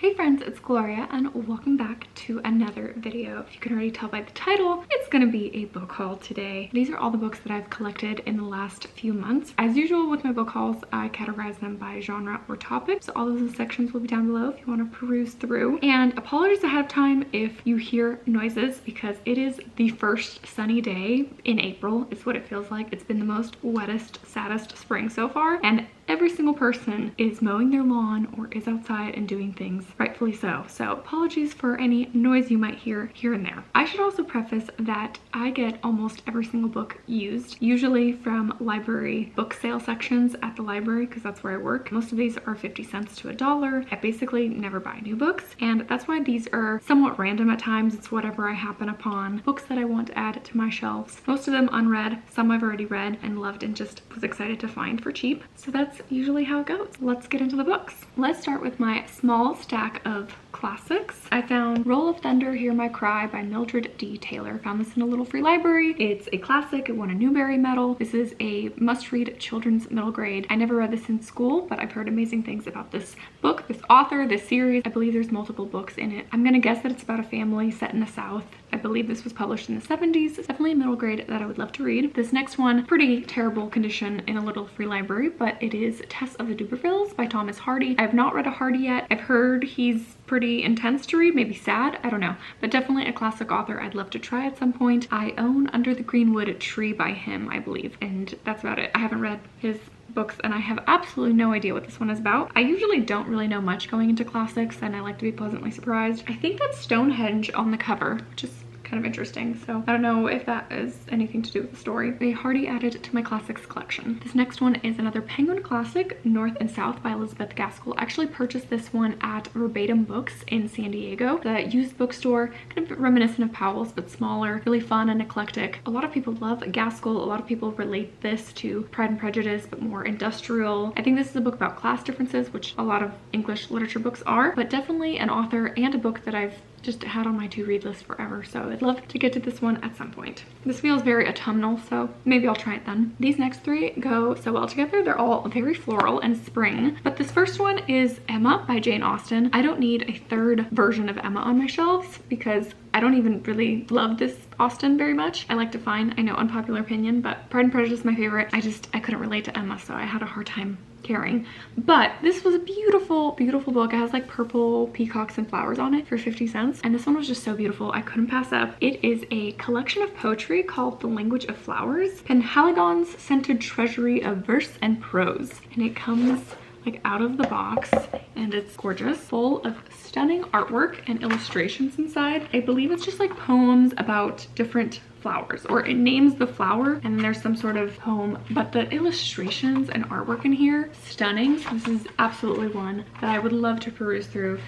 Hey friends, it's Gloria and welcome back to another video. If you can already tell by the title, it's gonna be a book haul today. These are all the books that I've collected in the last few months. As usual with my book hauls, I categorize them by genre or topic. So all of those sections will be down below if you want to peruse through. And apologies ahead of time if you hear noises because it is the first sunny day in April. It's what it feels like. It's been the most wettest, saddest spring so far. And every single person is mowing their lawn or is outside and doing things, rightfully so. So apologies for any noise you might hear here and there. I should also preface that I get almost every single book used, usually from library book sale sections at the library because that's where I work. Most of these are 50 cents to $1. I basically never buy new books, and that's why these are somewhat random at times. It's whatever I happen upon, books that I want to add to my shelves. Most of them unread, some I've already read and loved and just was excited to find for cheap. So that's usually how it goes. Let's get into the books. Let's start with my small stack of classics. I found Roll of Thunder, Hear My Cry by Mildred D. Taylor. Found this in a little free library. It's a classic. It won a Newbery Medal. This is a must-read children's middle grade. I never read this in school, but I've heard amazing things about this book, this author, this series. I believe there's multiple books in it. I'm gonna guess that it's about a family set in the South. I believe this was published in the 70s. It's definitely a middle grade that I would love to read. This next one, pretty terrible condition in a little free library, but it is Tess of the Dubervilles by Thomas Hardy. I have not read a Hardy yet. I've heard he's pretty intense to read, maybe sad, I don't know, but definitely a classic author I'd love to try at some point. I own Under the Greenwood Tree by him, I believe, and that's about it. I haven't read his books and I have absolutely no idea what this one is about. I usually don't really know much going into classics and I like to be pleasantly surprised. I think that's Stonehenge on the cover, which is kind of interesting, so I don't know if that is anything to do with the story. They Hardy added to my classics collection. This next one is another Penguin classic, North and South by Elizabeth Gaskell. I actually purchased this one at Verbatim Books in San Diego, the used bookstore, kind of reminiscent of Powell's but smaller, really fun and eclectic. A lot of people love Gaskell. A lot of people relate this to Pride and Prejudice but more industrial. I think this is a book about class differences, which a lot of English literature books are, but definitely an author and a book that I've just had on my to-read list forever, so I'd love to get to this one at some point. This feels very autumnal, so maybe I'll try it then. These next three go so well together. They're all very floral and spring, but this first one is Emma by Jane Austen. I don't need a third version of Emma on my shelves because I don't even really love this Austen very much. I like to find, I know, unpopular opinion, but Pride and Prejudice is my favorite. I couldn't relate to Emma, so I had a hard time caring. But this was a beautiful, beautiful book. It has like purple peacocks and flowers on it for 50 cents. And this one was just so beautiful. I couldn't pass up. It is a collection of poetry called The Language of Flowers, Penhaligon's scented treasury of verse and prose. And it comes like out of the box and it's gorgeous, full of stunning artwork and illustrations inside. I believe it's just like poems about different flowers, or it names the flower and then there's some sort of poem, but the illustrations and artwork in here, stunning. So this is absolutely one that I would love to peruse through.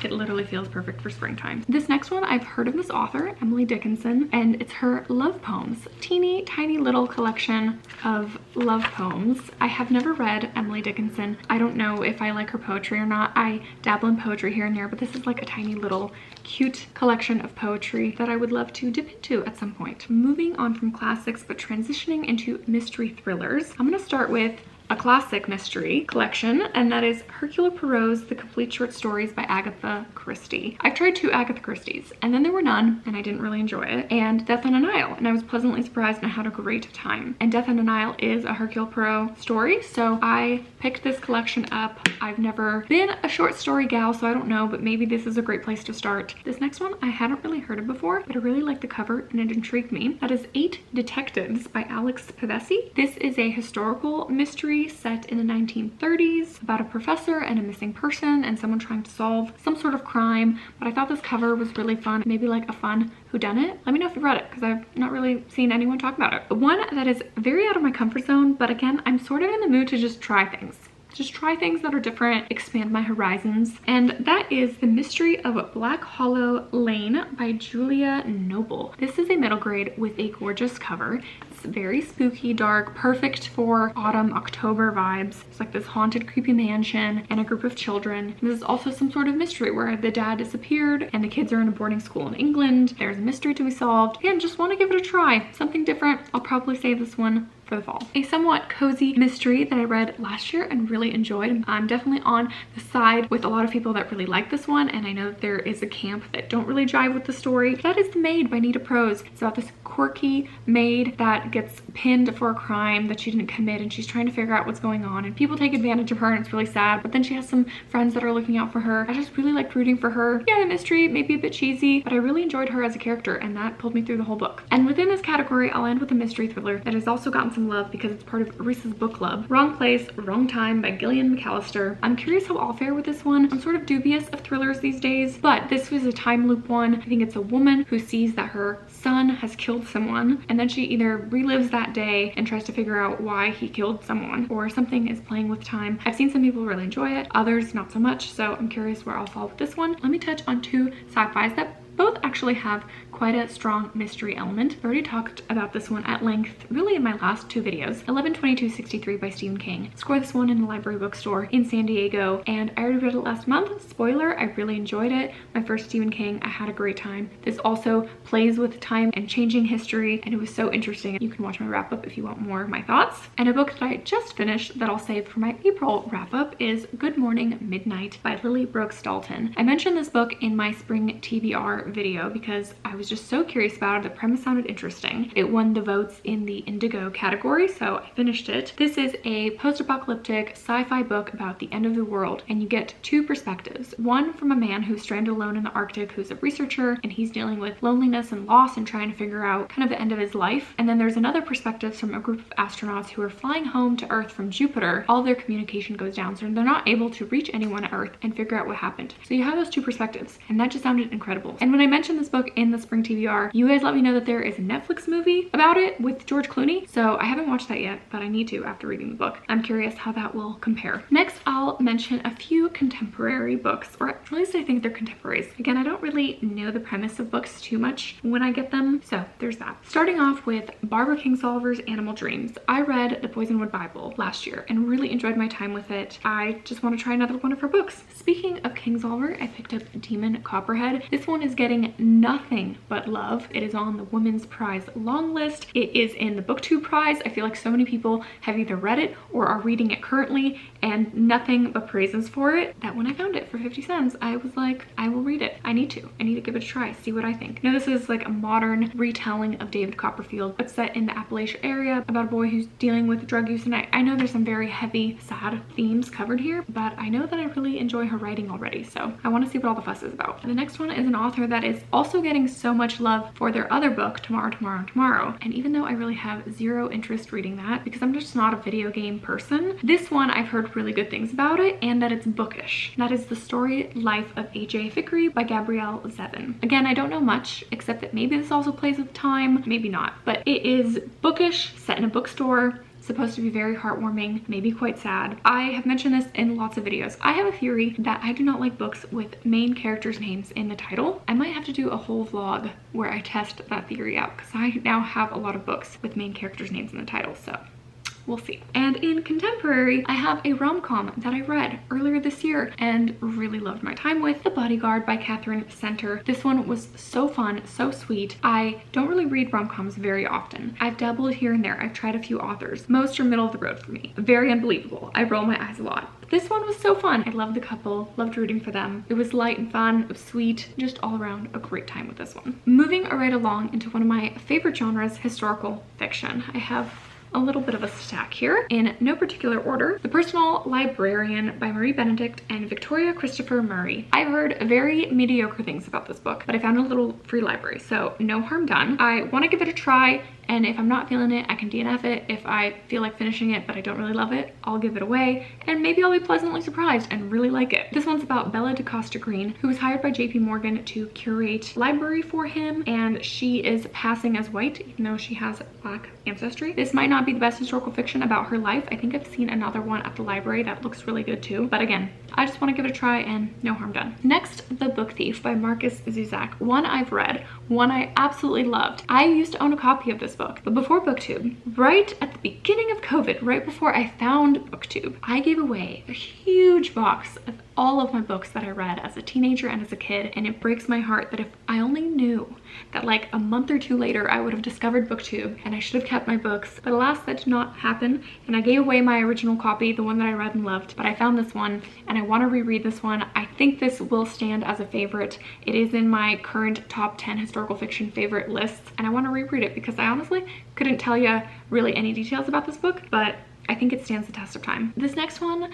It literally feels perfect for springtime. This next one, I've heard of this author, Emily Dickinson, and it's her love poems. Teeny tiny little collection of love poems. I have never read Emily Dickinson. I don't know if I like her poetry or not. I dabble in poetry here and there, but this is like a tiny little cute collection of poetry that I would love to dip into at some point. Moving on from classics but transitioning into mystery thrillers, I'm going to start with a classic mystery collection, and that is Hercule Poirot's The Complete Short Stories by Agatha Christie. I've tried 2 Agatha Christie's and then there were none and I didn't really enjoy it, and Death on a Nile, and I was pleasantly surprised and I had a great time. And Death on a Nile is a Hercule Poirot story, so I picked this collection up. I've never been a short story gal, so I don't know, but maybe this is a great place to start. This next one I hadn't really heard of before, but I really liked the cover and it intrigued me. That is 8 Detectives by Alex Pavesi. This is a historical mystery set in the 1930s about a professor and a missing person and someone trying to solve some sort of crime, but I thought this cover was really fun, maybe like a fun whodunit. Let me know if you've read it because I've not really seen anyone talk about it. One that is very out of my comfort zone, but again, I'm sort of in the mood to just try things. Just try things that are different, expand my horizons. And that is The Mystery of Black Hollow Lane by Julia Noble. This is a middle grade with a gorgeous cover. It's very spooky, dark, perfect for autumn, October vibes. It's like this haunted, creepy mansion and a group of children. And this is also some sort of mystery where the dad disappeared and the kids are in a boarding school in England. There's a mystery to be solved. Again, just want to give it a try. Something different. I'll probably save this one for the fall. A somewhat cozy mystery that I read last year and really enjoyed. I'm definitely on the side with a lot of people that really like this one, and I know that there is a camp that don't really jive with the story. That is The Maid by Nita Prose. It's about this quirky maid that gets pinned for a crime that she didn't commit, and she's trying to figure out what's going on, and people take advantage of her, and it's really sad, but then she has some friends that are looking out for her. I just really liked rooting for her. Yeah, the mystery may be a bit cheesy, but I really enjoyed her as a character, and that pulled me through the whole book. And within this category, I'll end with a mystery thriller that has also gotten some love because it's part of Reese's book club. Wrong Place, Wrong Time by Gillian McAllister. I'm curious how I'll fare with this one. I'm sort of dubious of thrillers these days, but this was a time loop one. I think it's a woman who sees that her son has killed someone, and then she either relives that day and tries to figure out why he killed someone, or something is playing with time. I've seen some people really enjoy it, others not so much, so I'm curious where I'll fall with this one. Let me touch on two sci-fis that both actually have quite a strong mystery element. I've already talked about this one at length, really in my last two videos. 11/22/63 by Stephen King. Scored this one in the library bookstore in San Diego, and I already read it last month. Spoiler, I really enjoyed it. My first Stephen King, I had a great time. This also plays with time and changing history, and it was so interesting. You can watch my wrap up if you want more of my thoughts. And a book that I just finished that I'll save for my April wrap up is Good Morning Midnight by Lily Brooks Dalton. I mentioned this book in my spring TBR video because I was just so curious about it. The premise sounded interesting. It won the votes in the Indigo category, so I finished it. This is a post-apocalyptic sci-fi book about the end of the world, and you get two perspectives. One from a man who's stranded alone in the Arctic, who's a researcher, and he's dealing with loneliness and loss and trying to figure out kind of the end of his life. And then there's another perspective from a group of astronauts who are flying home to Earth from Jupiter. All their communication goes down, so they're not able to reach anyone at Earth and figure out what happened. So you have those two perspectives, and that just sounded incredible. And when I mentioned this book in the spring TBR, you guys let me know that there is a Netflix movie about it with George Clooney, so I haven't watched that yet, but I need to after reading the book. I'm curious how that will compare. Next, I'll mention a few contemporary books, or at least I think they're contemporaries. Again, I don't really know the premise of books too much when I get them, so there's that. Starting off with Barbara Kingsolver's Animal Dreams. I read The Poisonwood Bible last year and really enjoyed my time with it. I just want to try another one of her books. Speaking of Kingsolver, I picked up Demon Copperhead. This one is getting nothing but love. It is on the Women's Prize long list. It is in the BookTube Prize. I feel like so many people have either read it or are reading it currently, and nothing but praises for it, that when I found it for 50 cents, I was like, I will read it. I need to give it a try, see what I think. Now, this is like a modern retelling of David Copperfield, but set in the Appalachia area about a boy who's dealing with drug use, and I know there's some very heavy, sad themes covered here, but I know that I really enjoy her writing already, so I want to see what all the fuss is about. The next one is an author that is also getting so much love for their other book, Tomorrow, Tomorrow, Tomorrow. And even though I really have zero interest reading that because I'm just not a video game person, this one I've heard really good things about it and that it's bookish. That is The Story Life of A.J. Thickery by Gabrielle Zevin. Again, I don't know much except that maybe this also plays with time, maybe not, but it is bookish, set in a bookstore. Supposed to be very heartwarming, maybe quite sad. I have mentioned this in lots of videos. I have a theory that I do not like books with main characters' names in the title. I might have to do a whole vlog where I test that theory out because I now have a lot of books with main characters' names in the title, so we'll see. And in contemporary, I have a rom-com that I read earlier this year and really loved my time with, The Bodyguard by Catherine Center. This one was so fun, so sweet. I don't really read rom-coms very often. I've dabbled here and there. I've tried a few authors. Most are middle of the road for me. Very unbelievable. I roll my eyes a lot. But this one was so fun. I loved the couple, loved rooting for them. It was light and fun, it was sweet, just all around a great time with this one. Moving right along into one of my favorite genres, historical fiction. I have a little bit of a stack here in no particular order. The Personal Librarian by Marie Benedict and Victoria Christopher Murray. I've heard very mediocre things about this book, but I found a little free library, so no harm done. I want to give it a try, and if I'm not feeling it, I can DNF it. If I feel like finishing it but I don't really love it, I'll give it away, and maybe I'll be pleasantly surprised and really like it. This one's about Bella DaCosta Green, who was hired by JP Morgan to curate library for him, and she is passing as white even though she has Black ancestry. This might not be the best historical fiction about her life. I think I've seen another one at the library that looks really good too, but again, I just want to give it a try and no harm done. Next, The Book Thief by Marcus Zuzak. One I've read, one I absolutely loved. I used to own a copy of this book, but before BookTube, right at the beginning of COVID, right before I found BookTube, I gave away a huge box of all of my books that I read as a teenager and as a kid, and it breaks my heart that if I only knew that like a month or two later I would have discovered BookTube and I should have kept my books. But alas, that did not happen, and I gave away my original copy, the one that I read and loved. But I found this one and I want to reread this one. I think this will stand as a favorite. It is in my current top 10 historical fiction favorite lists, and I want to reread it because I honestly couldn't tell you really any details about this book, but I think it stands the test of time. This next one,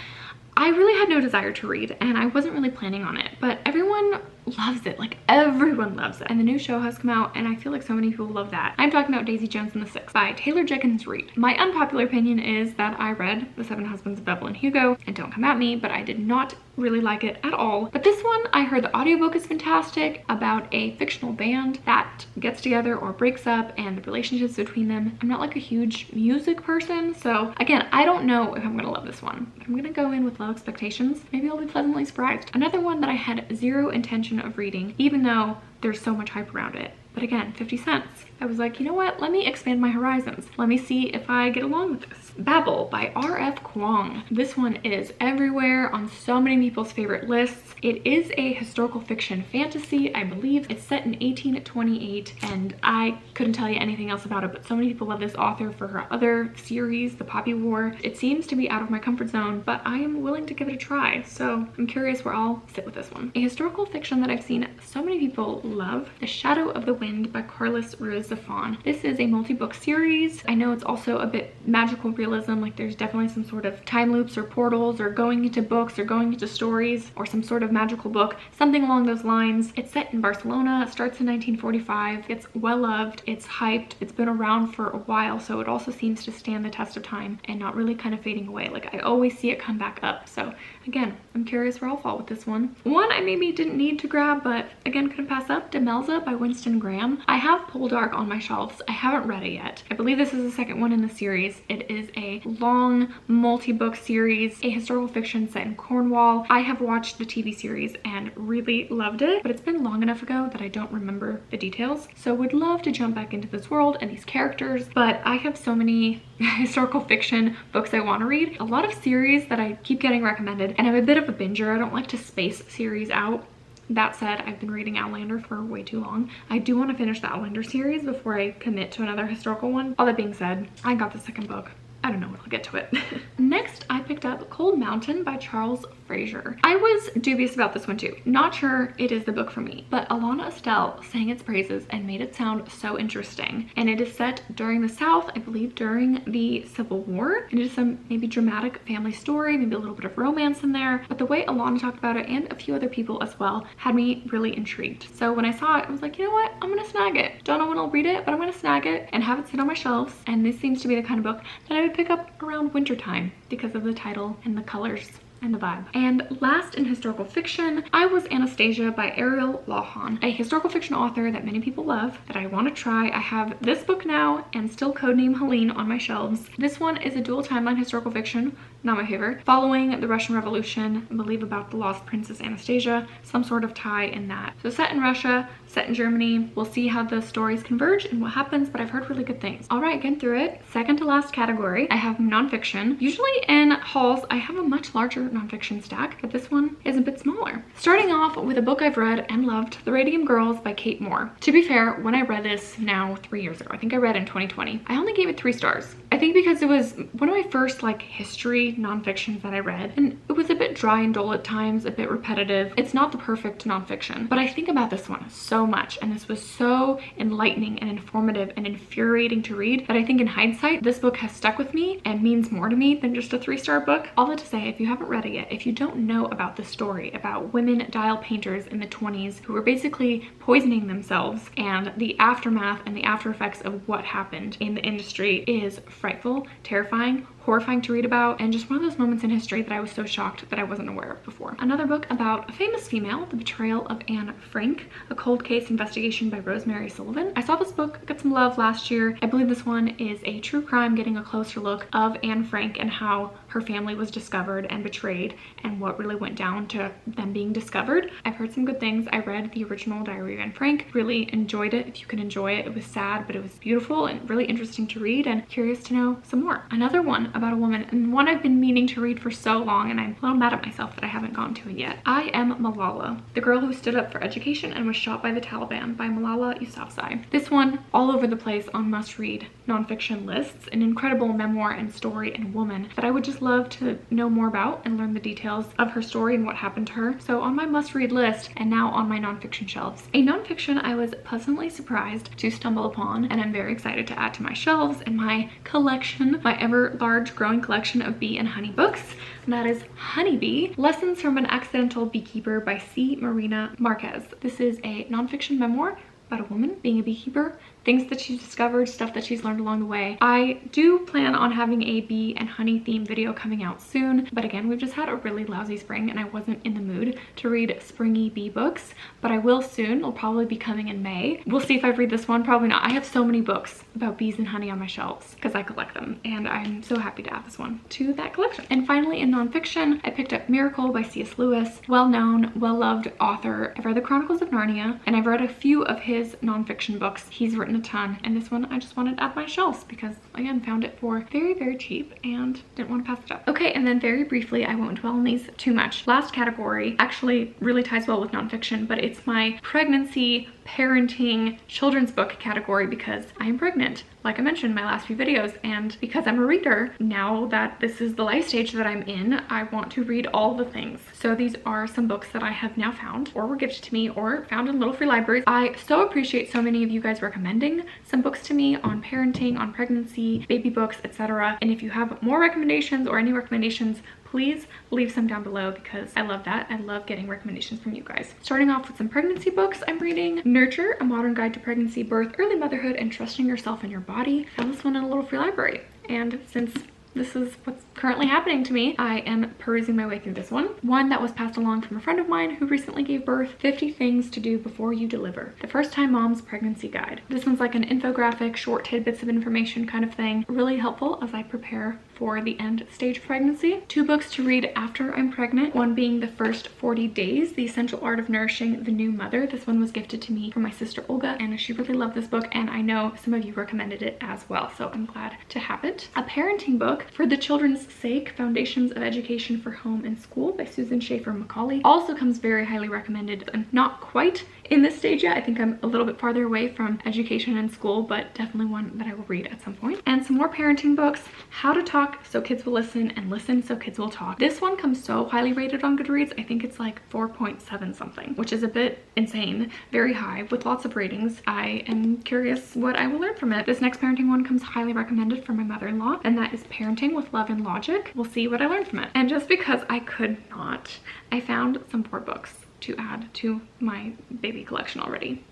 I really had no desire to read and I wasn't really planning on it, but everyone loves it. Like everyone loves it, and the new show has come out and I feel like so many people love that. I'm talking about Daisy Jones and the Six by Taylor Jenkins Reid. My unpopular opinion is that I read The Seven Husbands of Evelyn Hugo, and don't come at me, but I did not really like it at all. But this one, I heard the audiobook is fantastic, about a fictional band that gets together or breaks up and the relationships between them. I'm not like a huge music person, so again, I don't know if I'm gonna love this one, but I'm gonna go in with low expectations. Maybe I'll be pleasantly surprised. Another one that I had zero intention of reading, even though there's so much hype around it. But again, 50 cents. I was like, you know what? Let me expand my horizons. Let me see if I get along with this. Babel by R.F. Kuang. This one is everywhere on so many people's favorite lists. It is a historical fiction fantasy, I believe. It's set in 1828, and I couldn't tell you anything else about it, but so many people love this author for her other series, The Poppy War. It seems to be out of my comfort zone, but I am willing to give it a try, so I'm curious where I'll sit with this one. A historical fiction that I've seen so many people love, The Shadow of the Wind by Carlos Ruiz Zafón. This is a multi-book series. I know it's also a bit magical realism, like there's definitely some sort of time loops or portals or going into books or going into stories or some sort of magical book, something along those lines. It's set in Barcelona, it starts in 1945, it's well loved, it's hyped, it's been around for a while, so it also seems to stand the test of time and not really kind of fading away. Like I always see it come back up, so again, I'm curious where I'll fall with this one. One I maybe didn't need to grab, but again, couldn't pass up, Demelza by Winston Graham. I have Poldark on my shelves. I haven't read it yet. I believe this is the second one in the series. It is a long multi-book series, a historical fiction set in Cornwall. I have watched the TV series and really loved it, but it's been long enough ago that I don't remember the details. So would love to jump back into this world and these characters, but I have so many historical fiction books I want to read. A lot of series that I keep getting recommended, and I'm a bit of a binger. I don't like to space series out. That said, I've been reading Outlander for way too long. I do want to finish the Outlander series before I commit to another historical one. All that being said, I got the second book. I don't know when I'll get to it. Next, I picked up Cold Mountain by Charles Fraser. I was dubious about this one too. Not sure it is the book for me, but Alana Estelle sang its praises and made it sound so interesting. And it is set during the South, I believe during the Civil War. And it is some maybe dramatic family story, maybe a little bit of romance in there. But the way Alana talked about it, and a few other people as well, had me really intrigued. So when I saw it, I was like, you know what? I'm gonna snag it. Don't know when I'll read it, but I'm gonna snag it and have it sit on my shelves. And this seems to be the kind of book that I would pick up around wintertime because of the title and the colors and the vibe. And last in historical fiction, I was Anastasia by Ariel Lawhon, a historical fiction author that many people love, that I want to try. I have this book now and still codename Helene on my shelves. This one is a dual timeline historical fiction, not my favorite, following the Russian Revolution, I believe about the lost princess Anastasia, some sort of tie in that. So set in Russia, set in Germany. We'll see how the stories converge and what happens, but I've heard really good things. All right, getting through it. Second to last category, I have nonfiction. Usually in hauls, I have a much larger nonfiction stack, but this one is a bit smaller. Starting off with a book I've read and loved, The Radium Girls by Kate Moore. To be fair, when I read this now 3 years ago, I think I read in 2020, I only gave it 3 stars. I think because it was one of my first like history nonfictions that I read, and it was a bit dry and dull at times, a bit repetitive. It's not the perfect nonfiction, but I think about this one so much, and this was so enlightening and informative and infuriating to read that I think in hindsight, this book has stuck with me and means more to me than just a 3-star book. All that to say, if you haven't read it yet, if you don't know about the story about women dial painters in the 20s who were basically poisoning themselves, and the aftermath and the after effects of what happened in the industry is frightful, terrifying, horrifying to read about, and just one of those moments in history that I was so shocked that I wasn't aware of before. Another book about a famous female, The Betrayal of Anne Frank, a cold case investigation by Rosemary Sullivan. I saw this book get some love last year. I believe this one is a true crime getting a closer look of Anne Frank and how her family was discovered and betrayed and what really went down to them being discovered. I've heard some good things. I read the original Diary of Anne Frank, really enjoyed it. If you can enjoy it, it was sad, but it was beautiful and really interesting to read, and curious to know some more. Another one about a woman, and one I've been meaning to read for so long, and I'm a little mad at myself that I haven't gotten to it yet. I Am Malala, the girl who stood up for education and was shot by the Taliban, by Malala Yousafzai. This one, all over the place on must-read nonfiction lists, an incredible memoir and story and woman that I would just love to know more about and learn the details of her story and what happened to her. So on my must-read list, and now on my nonfiction shelves. A nonfiction I was pleasantly surprised to stumble upon, and I'm very excited to add to my shelves and my collection, my ever large growing collection of bee and honey books, and that is Honeybee, Lessons from an Accidental Beekeeper by C. Marina Marquez. This is a nonfiction memoir about a woman being a beekeeper, things that she's discovered, stuff that she's learned along the way. I do plan on having a bee and honey theme video coming out soon, but again, we've just had a really lousy spring and I wasn't in the mood to read springy bee books, but I will soon. It'll probably be coming in May. We'll see if I read this one, probably not. I have so many books about bees and honey on my shelves because I collect them, and I'm so happy to add this one to that collection. And finally, in nonfiction, I picked up Miracle by C.S. Lewis, well-known, well-loved author. I've read the Chronicles of Narnia, and I've read a few of his nonfiction books. He's written a ton, and this one I just wanted to add my shelves because, again, found it for very, very cheap and didn't want to pass it up. Okay, and then very briefly, I won't dwell on these too much. Last category actually really ties well with nonfiction, but it's my pregnancy, parenting, children's book category because I am pregnant, like I mentioned in my last few videos, and because I'm a reader, now that this is the life stage that I'm in, I want to read all the things. So these are some books that I have now found or were gifted to me or found in little free libraries. I so appreciate so many of you guys recommending some books to me on parenting, on pregnancy, baby books, etc. And if you have more recommendations or any recommendations, please leave some down below because I love that. I love getting recommendations from you guys. Starting off with some pregnancy books, I'm reading Nurture, A Modern Guide to Pregnancy, Birth, Early Motherhood, and Trusting Yourself and Your Body. I found this one in a little free library, and since this is what's currently happening to me, I am perusing my way through this one. One that was passed along from a friend of mine who recently gave birth, 50 Things to Do Before You Deliver, the First Time Mom's Pregnancy Guide. This one's like an infographic, short tidbits of information kind of thing. Really helpful as I prepare for the end stage of pregnancy. 2 books to read after I'm pregnant, one being The First 40 Days, The Essential Art of Nourishing the New Mother. This one was gifted to me from my sister Olga, and she really loved this book, and I know some of you recommended it as well, so I'm glad to have it. A parenting book, For the Children's Sake, Foundations of Education for Home and School by Susan Schaefer Macaulay. Also comes very highly recommended. I'm not quite in this stage yet. I think I'm a little bit farther away from education and school, but definitely one that I will read at some point. And some more parenting books, How to Talk So Kids Will Listen and Listen So Kids Will Talk. This one comes so highly rated on Goodreads. I think it's like 4.7 something, which is a bit insane, very high with lots of ratings. I am curious what I will learn from it. This next parenting one comes highly recommended from my mother-in-law, and that is Parenting with Love and Logic. We'll see what I learned from it. And just because I could not, I found some more books to add to my baby collection already.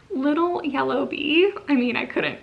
Little Yellow Bee. I mean, I couldn't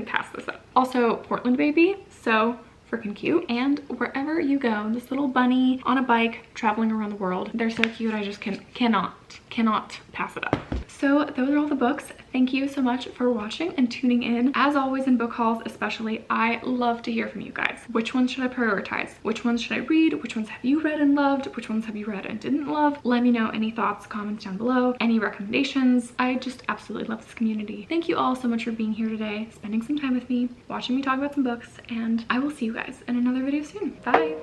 pass this up. Also, Portland Baby, so freaking cute. And Wherever You Go, this little bunny on a bike traveling around the world. They're so cute. I just cannot pass it up. So those are all the books. Thank you so much for watching and tuning in. As always in book hauls especially, I love to hear from you guys. Which ones should I prioritize? Which ones should I read? Which ones have you read and loved? Which ones have you read and didn't love? Let me know any thoughts, comments down below, any recommendations. I just absolutely love this community. Thank you all so much for being here today, spending some time with me, watching me talk about some books, and I will see you guys in another video soon. Bye!